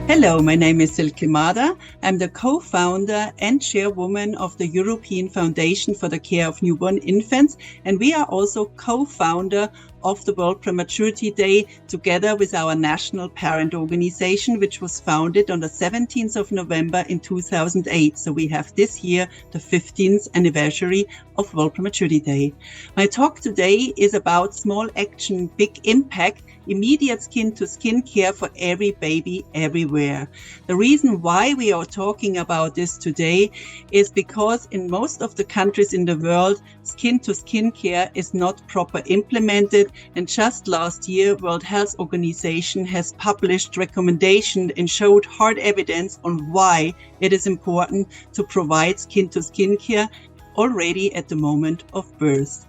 Hello, my name is Silke Mader. I'm the co-founder and chairwoman of the European Foundation for the Care of Newborn Infants, and we are also co-founder of the World Prematurity Day together with our national parent organization, which was founded on the 17th of November in 2008. So we have this year the 15th anniversary of World Prematurity Day. My talk today is about small action, big impact, immediate skin-to-skin care for every baby everywhere. The reason why we are talking about this today is because in most of the countries in the world, skin-to-skin care is not proper implemented. And just last year, World Health Organization has published recommendations and showed hard evidence on why it is important to provide skin-to-skin care already at the moment of birth.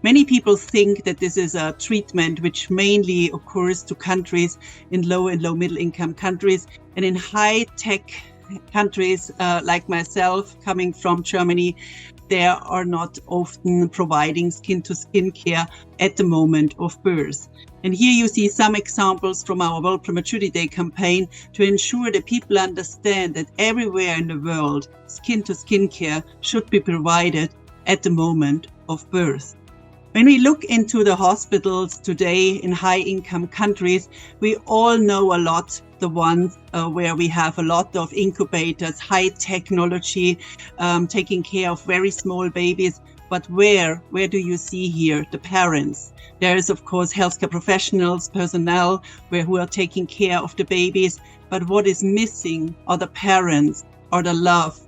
Many people think that this is a treatment which mainly occurs to countries in low and low middle income countries, and in high tech countries like myself coming from Germany, they are not often providing skin to skin care at the moment of birth. And here you see some examples from our World Prematurity Day campaign to ensure that people understand that everywhere in the world, skin to skin care should be provided at the moment of birth. When we look into the hospitals today in high-income countries, we all know a lot, the ones where we have a lot of incubators, high technology, taking care of very small babies. But where do you see here the parents? There is, of course, healthcare professionals, personnel who are taking care of the babies. But what is missing are the parents, or the love,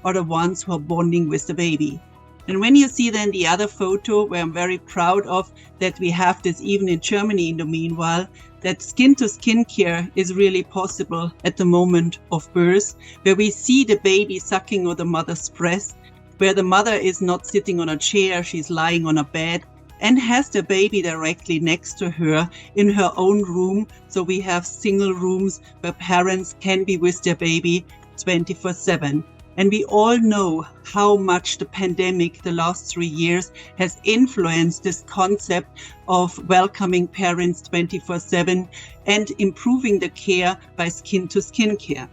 or the ones who are bonding with the baby. And when you see then the other photo, where I'm very proud of that we have this even in Germany in the meanwhile, that skin-to-skin care is really possible at the moment of birth, where we see the baby sucking on the mother's breast, where the mother is not sitting on a chair, she's lying on a bed, and has the baby directly next to her in her own room. So we have single rooms where parents can be with their baby 24/7. And we all know how much the pandemic the last 3 years has influenced this concept of welcoming parents 24/7 and improving the care by skin-to-skin care.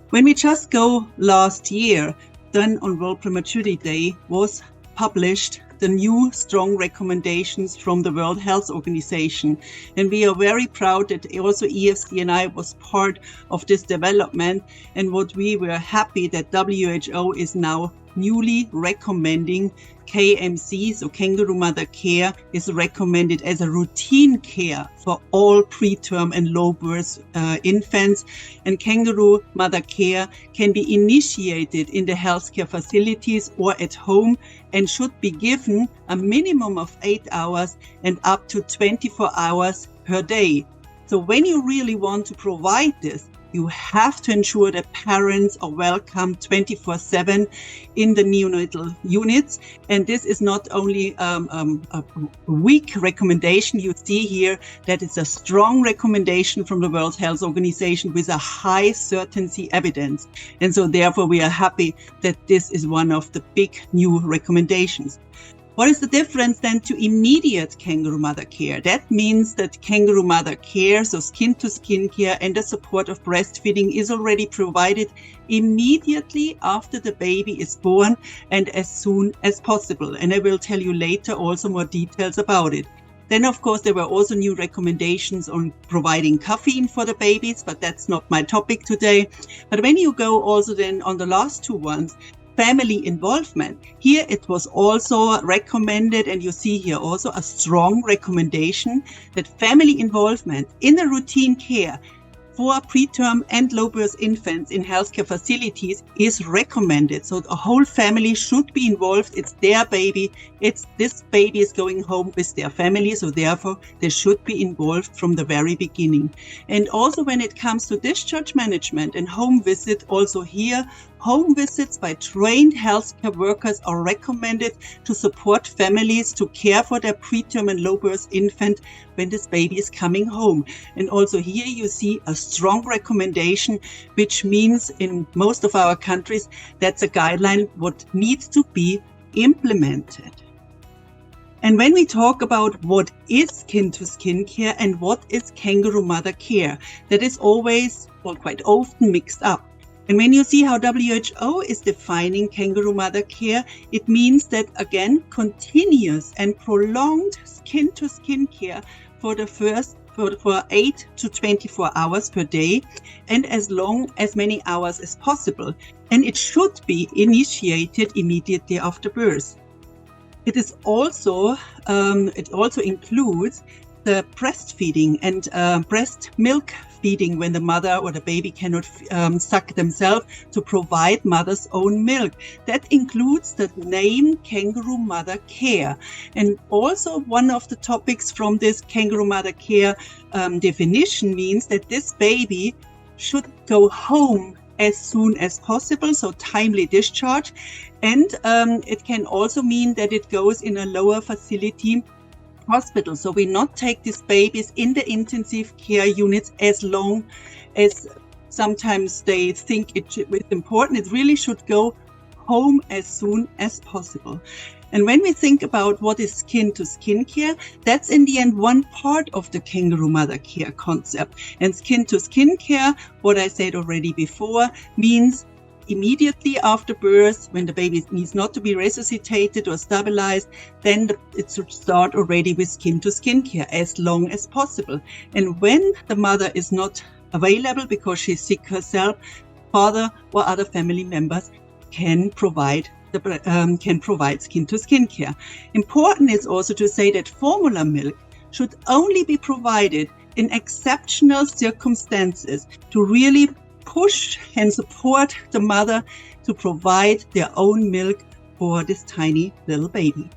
When we just go last year, then on World Prematurity Day was published the new strong recommendations from the World Health Organization. And we are very proud that also EFCNI was part of this development. And what we were happy that WHO is now newly recommending KMC, so kangaroo mother care, is recommended as a routine care for all preterm and low birth infants. And kangaroo mother care can be initiated in the healthcare facilities or at home and should be given a minimum of 8 hours and up to 24 hours per day. So when you really want to provide this, you have to ensure that parents are welcome 24/7 in the neonatal units. And this is not only a weak recommendation. You see here that it's a strong recommendation from the World Health Organization with a high certainty evidence. And so therefore we are happy that this is one of the big new recommendations. What is the difference then to immediate kangaroo mother care? That means that kangaroo mother care, so skin-to-skin care and the support of breastfeeding is already provided immediately after the baby is born and as soon as possible. And I will tell you later also more details about it. Then, of course, there were also new recommendations on providing caffeine for the babies, but that's not my topic today. But when you go also then on the last two ones, family involvement. Here it was also recommended, and you see here also a strong recommendation that family involvement in the routine care for preterm and low birth infants in healthcare facilities is recommended. So the whole family should be involved. It's their baby. This baby is going home with their family. So therefore they should be involved from the very beginning. And also when it comes to discharge management and home visit, also here, home visits by trained healthcare workers are recommended to support families to care for their preterm and low birth infant when this baby is coming home. And also here you see a strong recommendation, which means in most of our countries, that's a guideline what needs to be implemented. And when we talk about what is skin-to-skin care and what is kangaroo mother care, that is always, or quite often, mixed up. And when you see how WHO is defining kangaroo mother care, it means that, again, continuous and prolonged skin-to-skin care for 8 to 24 hours per day and as many hours as possible. And it should be initiated immediately after birth. It also includes the breastfeeding and breast milk feeding when the mother or the baby cannot suck themselves, to provide mother's own milk. That includes the name kangaroo mother care. And also one of the topics from this kangaroo mother care definition means that this baby should go home as soon as possible, so timely discharge. And it can also mean that it goes in a lower facility hospital. So we not take these babies in the intensive care units as long as sometimes they think it's important. It really should go home as soon as possible. And when we think about what is skin-to-skin care, that's in the end one part of the kangaroo mother care concept. And skin-to-skin care, what I said already before, means immediately after birth, when the baby needs not to be resuscitated or stabilized, then it should start already with skin-to-skin care as long as possible. And when the mother is not available because she's sick herself, father or other family members can provide skin-to-skin care. Important is also to say that formula milk should only be provided in exceptional circumstances to really push and support the mother to provide their own milk for this tiny little baby.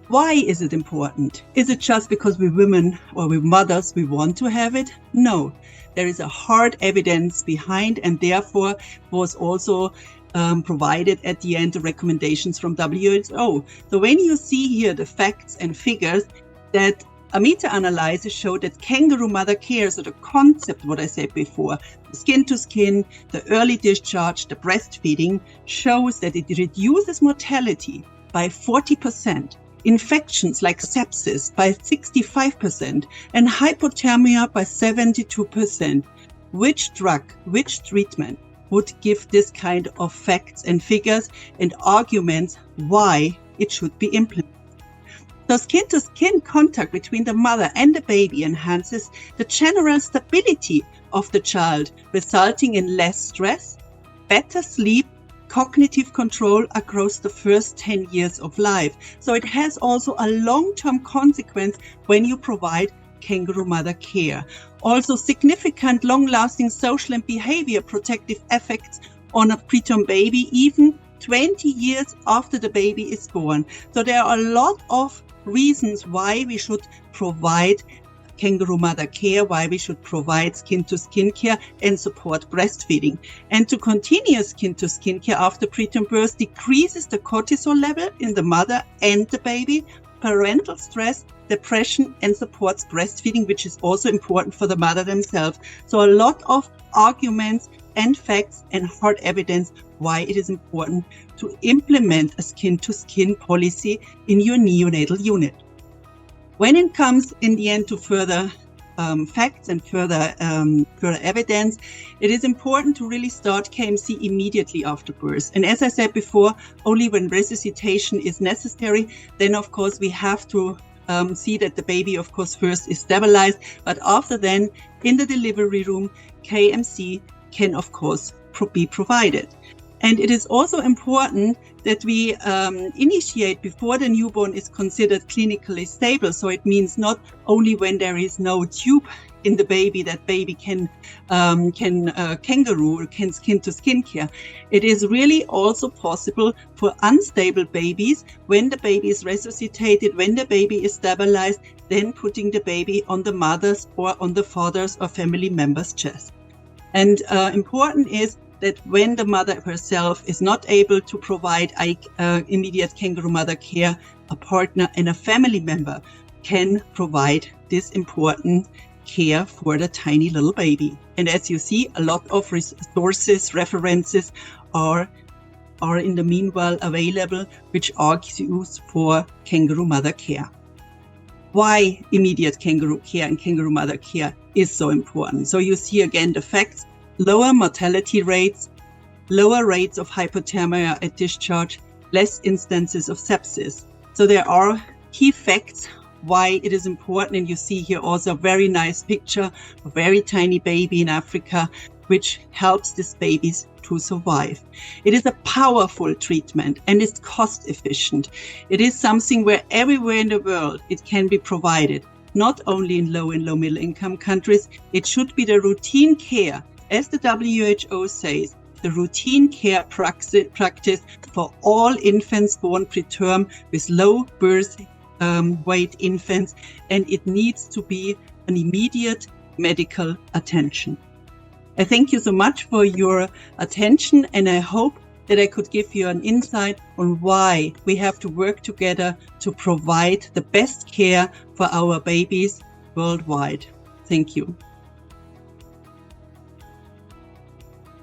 Why is it important? Is it just because we women or we mothers, we want to have it? No, there is a hard evidence behind, and therefore was also provided at the end the recommendations from WHO. So when you see here the facts and figures, that a meta-analysis showed that kangaroo mother care, so the concept, what I said before, skin to skin, the early discharge, the breastfeeding, shows that it reduces mortality by 40%, infections like sepsis by 65%, and hypothermia by 72%. Which drug, which treatment would give this kind of facts and figures and arguments why it should be implemented? So skin-to-skin contact between the mother and the baby enhances the general stability of the child, resulting in less stress, better sleep, cognitive control across the first 10 years of life. So it has also a long-term consequence when you provide kangaroo mother care. Also significant long-lasting social and behavior protective effects on a preterm baby, even 20 years after the baby is born. So there are a lot of reasons why we should provide kangaroo mother care, why we should provide skin-to-skin care and support breastfeeding. And to continue skin-to-skin care after preterm birth decreases the cortisol level in the mother and the baby, parental stress, depression, and supports breastfeeding, which is also important for the mother themselves. So a lot of arguments and facts and hard evidence why it is important to implement a skin-to-skin policy in your neonatal unit. When it comes in the end to further facts and further evidence, it is important to really start KMC immediately after birth. And as I said before, only when resuscitation is necessary, then of course we have to see that the baby, of course, first is stabilized. But after then, in the delivery room, KMC can, of course, be provided. And it is also important that we initiate before the newborn is considered clinically stable. So it means not only when there is no tube in the baby that baby can skin-to-skin care. It is really also possible for unstable babies, when the baby is resuscitated, when the baby is stabilized, then putting the baby on the mother's or on the father's or family member's chest. And important is that when the mother herself is not able to provide immediate kangaroo mother care, a partner and a family member can provide this important care for the tiny little baby. And as you see, a lot of resources, references are are in the meanwhile available, which argues for kangaroo mother care. Why immediate kangaroo care and kangaroo mother care is so important. So you see again the facts: lower mortality rates, lower rates of hypothermia at discharge, less instances of sepsis. So there are key facts why it is important. And you see here also a very nice picture, a very tiny baby in Africa, which helps these babies to survive. It is a powerful treatment and it's cost efficient. It is something where everywhere in the world it can be provided, not only in low and low middle income countries. It should be the routine care, as the WHO says, the routine care practice for all infants born preterm with low birth weight infants, and it needs to be an immediate medical attention. I thank you so much for your attention, and I hope that I could give you an insight on why we have to work together to provide the best care for our babies worldwide. Thank you.